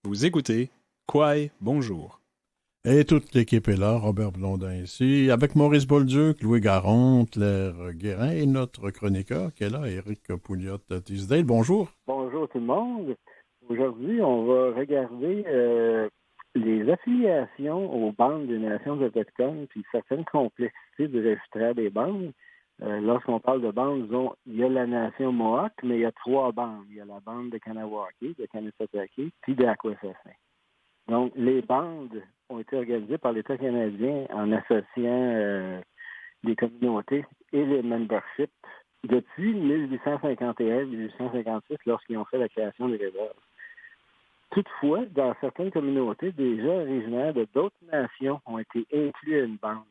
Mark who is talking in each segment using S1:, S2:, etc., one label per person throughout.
S1: Vous écoutez Quai, bonjour.
S2: Et toute l'équipe est là, Robert Blondin ici, avec Maurice Bolduc, Louis Garon, Claire Guérin et notre chroniqueur qui est là, Éric Pouliot-Tisdale. Bonjour.
S3: Bonjour tout le monde. Aujourd'hui, on va regarder les affiliations aux bandes des nations autochtones puis certaines complexités du registraire des bandes. Lorsqu'on parle de bandes, disons, il y a la nation Mohawk, mais il y a trois bandes. Il y a la bande de Kanawake, de Kanesatake, puis de Akwesasne. Donc, les bandes ont été organisées par l'État canadien en associant les communautés et les memberships depuis 1851-1856, lorsqu'ils ont fait la création des réserves. Toutefois, dans certaines communautés, des gens originaires de d'autres nations ont été inclus à une bande.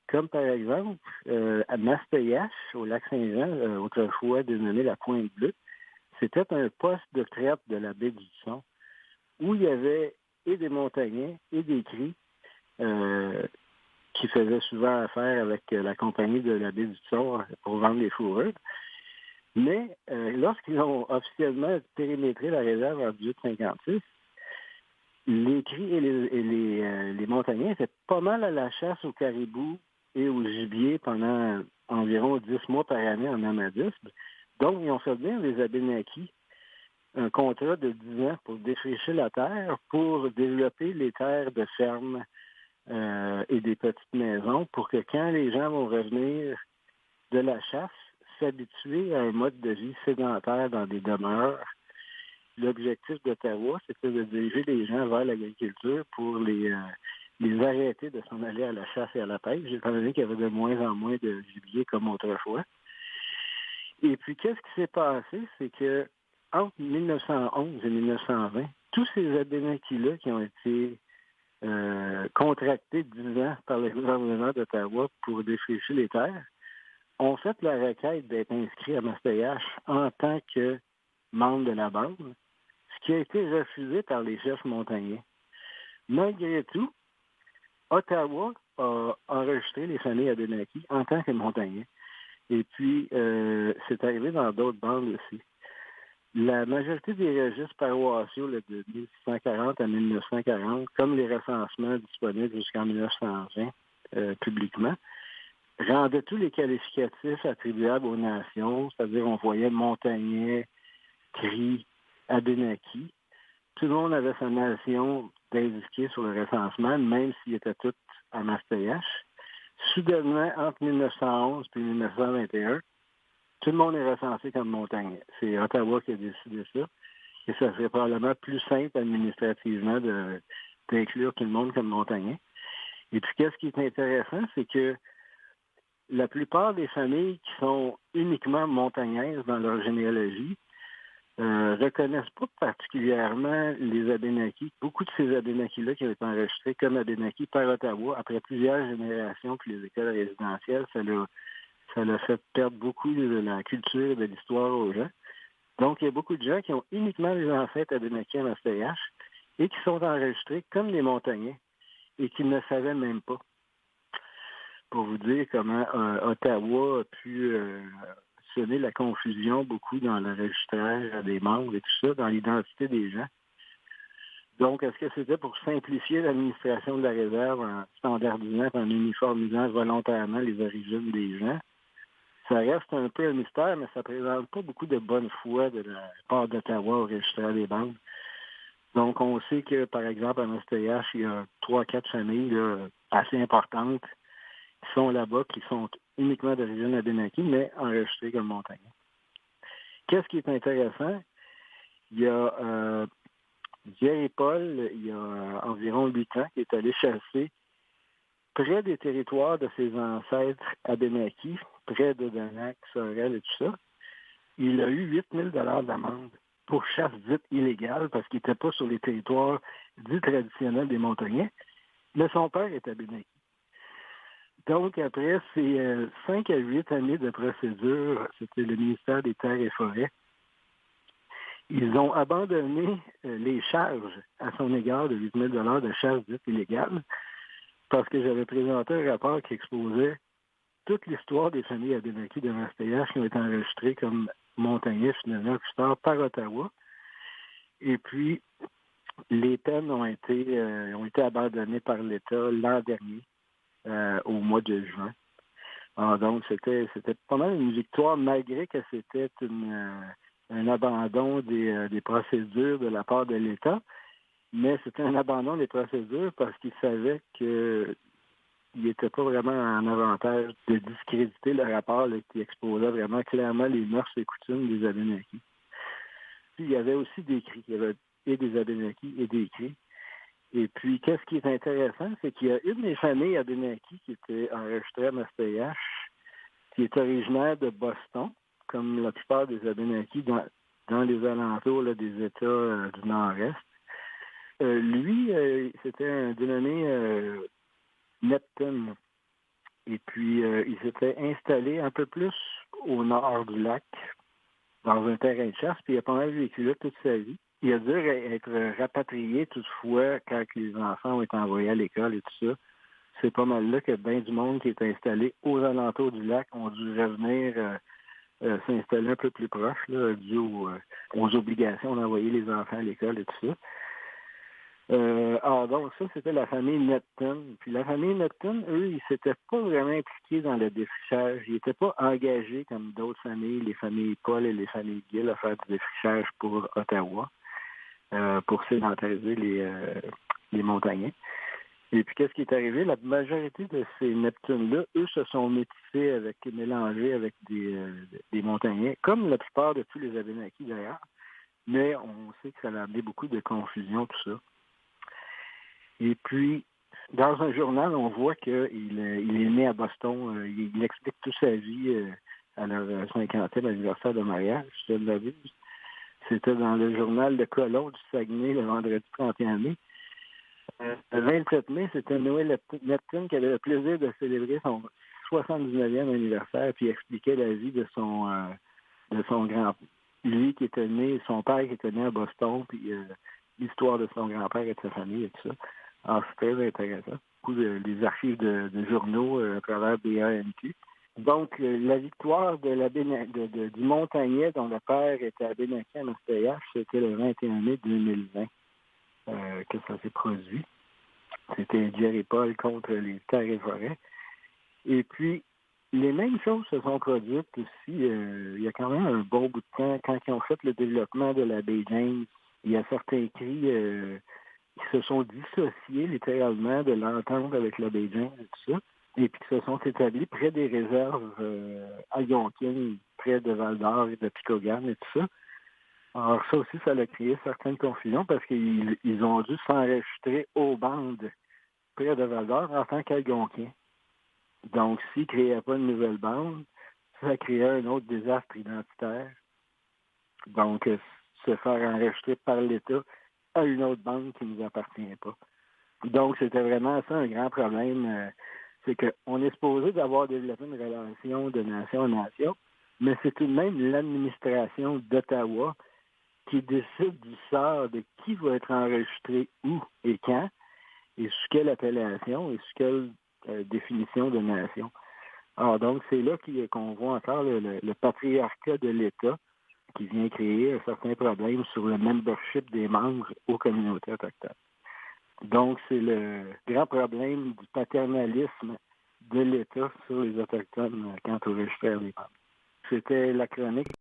S3: Comme par exemple, à Mastayache, au lac Saint-Jean, autrefois dénommé la Pointe Bleue, c'était un poste de traite de la baie du Son, où il y avait et des montagnais et des cris qui faisaient souvent affaire avec la compagnie de la baie du Son pour vendre des fourrures. Mais lorsqu'ils ont officiellement périmétré la réserve en 1856, les cris et les montagnais étaient pas mal à la chasse aux caribous et au gibier pendant environ 10 mois par année en nomadisme. Donc, ils ont fait venir les Abénakis un contrat de 10 ans pour défricher la terre, pour développer les terres de ferme et des petites maisons, pour que quand les gens vont revenir de la chasse, s'habituer à un mode de vie sédentaire dans des demeures. L'objectif d'Ottawa, c'était de diriger les gens vers l'agriculture pour les arrêter de s'en aller à la chasse et à la pêche, étant donné qu'il y avait de moins en moins de gibier comme autrefois. Et puis, qu'est-ce qui s'est passé? C'est que entre 1911 et 1920, tous ces Abénakis-là qui ont été contractés 10 ans par le gouvernement d'Ottawa pour défricher les terres, ont fait la requête d'être inscrits à Mastayache en tant que membre de la bande, ce qui a été refusé par les chefs montagnais. Malgré tout, Ottawa a enregistré les familles Abénakis en tant que montagnais. Et puis, c'est arrivé dans d'autres bandes aussi. La majorité des registres paroissiaux là, de 1640 à 1940, comme les recensements disponibles jusqu'en 1920 publiquement, rendait tous les qualificatifs attribuables aux nations, c'est-à-dire on voyait montagnais, cris, Abénakis. Tout le monde avait sa nation d'indiquer sur le recensement, même s'ils étaient tous à Mastayache. Soudainement, entre 1911 et 1921, tout le monde est recensé comme montagnais. C'est Ottawa qui a décidé ça. Et ça serait probablement plus simple administrativement d'inclure tout le monde comme montagnais. Et puis, qu'est-ce qui est intéressant, c'est que la plupart des familles qui sont uniquement montagnaises dans leur généalogie reconnaissent pas particulièrement les Abénakis. Beaucoup de ces Abénakis-là qui ont été enregistrés comme Abénakis par Ottawa, après plusieurs générations, puis les écoles résidentielles, ça l'a fait perdre beaucoup de la culture et de l'histoire aux gens. Donc, il y a beaucoup de gens qui ont uniquement les ancêtres Abénakis à Mastayache et qui sont enregistrés comme des montagnais et qui ne savaient même pas. Pour vous dire comment Ottawa a pu semer la confusion beaucoup dans le registraire des membres et tout ça, dans l'identité des gens. Donc, est-ce que c'était pour simplifier l'administration de la réserve en standardisant, en uniformisant volontairement les origines des gens? Ça reste un peu un mystère, mais ça ne présente pas beaucoup de bonne foi de la part d'Ottawa au registraire des bandes. Donc, on sait que, par exemple, à Mastayache, il y a 3-4 familles là, assez importantes qui sont là-bas, qui sont uniquement d'origine Abénaki, mais enregistrées comme montagnais. Qu'est-ce qui est intéressant? Il y a Jerry Paul, il y a environ 8 ans, qui est allé chasser près des territoires de ses ancêtres Abénakis, près de Danac, Sorel et tout ça. Il a eu 8 000 $ d'amende pour chasse dite illégale parce qu'il n'était pas sur les territoires dits traditionnels des montagnais, mais son père est Abénaki. Donc, après ces 5 à 8 années de procédure, c'était le ministère des Terres et Forêts, ils ont abandonné les charges à son égard de 8 000 $ de chasse dite illégale parce que j'avais présenté un rapport qui exposait toute l'histoire des familles Abénaki de Mastayache qui ont été enregistrées comme montagnais finalement plus tard par Ottawa. Et puis, Les peines ont été abandonnées par l'État l'an dernier, au mois de juin. Alors, donc, c'était pas mal une victoire, malgré que c'était un abandon des procédures de la part de l'État. Mais c'était un abandon des procédures parce qu'ils savaient qu'il n'était pas vraiment en avantage de discréditer le rapport là, qui exposait vraiment clairement les mœurs et coutumes des Abénaquis. Puis, il y avait aussi des cris. Il y avait et des Abénaquis et des cris. Et puis, qu'est-ce qui est intéressant, c'est qu'il y a une des familles Abénaquis qui était enregistrée à Mastayache, qui est originaire de Boston, comme la plupart des Abénaquis dans les alentours là, des États du Nord-Est. Lui, c'était un dénommé Neptune. Et puis, il s'était installé un peu plus au nord du lac, dans un terrain de chasse, puis il a pas mal vécu là toute sa vie. Il a dû être rapatrié toutefois quand les enfants ont été envoyés à l'école et tout ça. C'est pas mal là que bien du monde qui est installé aux alentours du lac ont dû revenir s'installer un peu plus proche, là, dû aux obligations d'envoyer les enfants à l'école et tout ça. Alors donc, ça, c'était la famille Neptune. Puis la famille Neptune, eux, ils s'étaient pas vraiment impliqués dans le défrichage. Ils n'étaient pas engagés comme d'autres familles, les familles Paul et les familles Gill, à faire du défrichage pour Ottawa, pour sédentariser les montagnais. Et puis, qu'est-ce qui est arrivé? La majorité de ces Neptunes-là, eux, se sont mélangés avec des montagnais, comme la plupart de tous les Abénaquis d'ailleurs. Mais on sait que ça a amené beaucoup de confusion, tout ça. Et puis, dans un journal, on voit qu'il est né à Boston. Il explique toute sa vie à leur 50e anniversaire de mariage, si je ne l'abuse. C'était dans le journal Le Colon du Saguenay, le vendredi 31 mai. Le 27 mai, c'était Noël Neptune qui avait le plaisir de célébrer son 79e anniversaire, puis il expliquait la vie de son grand-père. Lui qui était né, son père qui était né à Boston, puis l'histoire de son grand-père et de sa famille et tout ça. Alors, c'est très intéressant. Beaucoup des archives de journaux à travers BANQ. Donc, la victoire du Montagnais, dont le père était Abénaquis à Mastayache, c'était le 21 mai 2020 que ça s'est produit. C'était Jerry Paul contre les Terres et Forêts. Et puis, les mêmes choses se sont produites aussi. Il y a quand même un bon bout de temps, quand ils ont fait le développement de la baie James, il y a certains cris qui se sont dissociés littéralement de l'entente avec la baie James et tout ça, et puis qui se sont établis près des réserves algonquines, près de Val-d'Or et de Picogan et tout ça. Alors ça aussi, ça a créé certaines confusions parce qu'ils ont dû s'enregistrer aux bandes près de Val-d'Or en tant qu'Algonquiens. Donc, s'ils ne créaient pas une nouvelle bande, ça créait un autre désastre identitaire. Donc, se faire enregistrer par l'État à une autre bande qui ne nous appartient pas. Donc, c'était vraiment ça un grand problème. C'est qu'on est supposé d'avoir développé une relation de nation à nation, mais c'est tout de même l'administration d'Ottawa qui décide du sort de qui va être enregistré où et quand, et sous quelle appellation et sous quelle définition de nation. Alors donc, c'est là qu'on voit encore le patriarcat de l'État qui vient créer un certain problème sur le membership des membres aux communautés autochtones. Donc, c'est le grand problème du paternalisme de l'État sur les Autochtones quant au registre des membres. C'était la chronique.